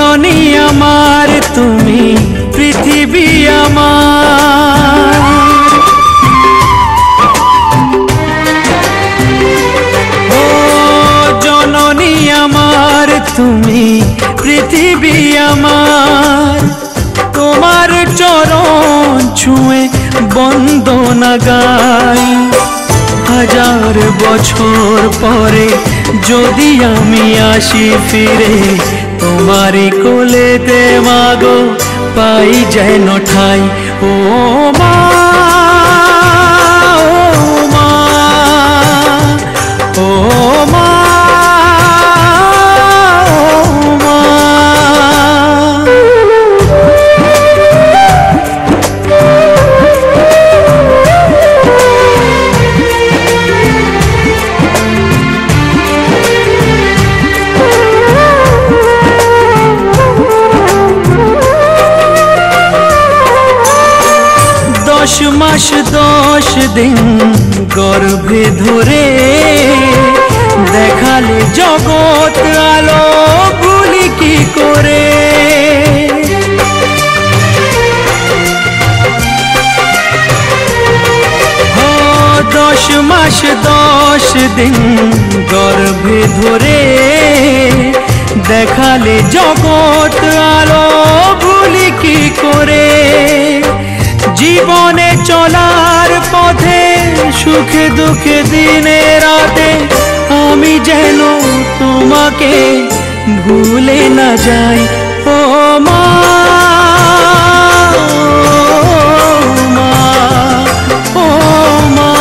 জননী আমার তুমি পৃথিবী আমার। ও জননী আমার তুমি পৃথিবী আমার, তোমার চরণ ছুঁয়ে বন্দনা গাই। হাজার বছর পরে যদি আমি আসি ফিরে, তোমারই কোলেতে মাগো পাই যেন ঠাই। ও মা, ও মা, ও মা, ও মা। দশ মাস 10 দিন গর্ভে ধরে দেখালে জগৎ আলো ভুলি কি করে। 10 মাস 10 দিন গর্ভে ধরে দেখালে জগৎ আলো ভুলি কি করে। জীবনে চলার পথে সুখে দুঃখে দিনে রাতে আমি যেন তোমাকে ভুলে না যাই। ও মা, ও মা, ও মা।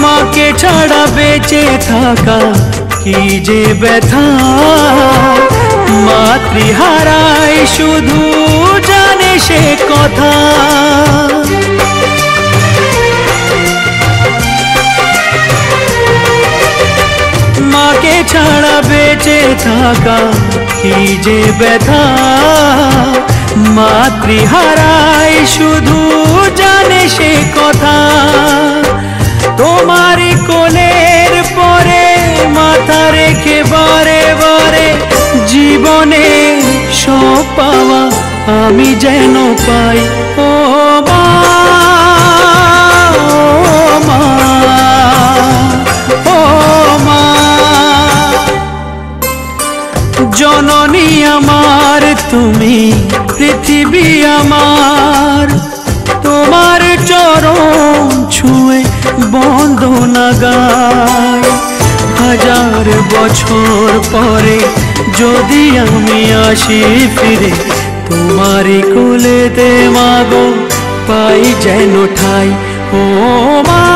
মাকে ছাড়া বেঁচে থাকা কি যে ব্যথা, মাতৃহারাই শুধু জানে সে কথা। মাকে ছাড়া বেঁচে থাকা কি যে ব্যথা, মাতৃহারাই শুধু জানে সে কথা। তোমারই কোলের পরে মাথা রেখে বারে বারে জীবনে সব পাওয়া আমি যেন পাই। ও মা, ও মা, ও মা। জননী আমার তুমি পৃথিবী আমার, তোমার চরণ ছুঁয়ে বন্দনা গাই। হাজার বছর পরে যদি আমি আসি ফিরে, তোমারই কোলেতে মাগো পাই যেন ঠাই। ও মা।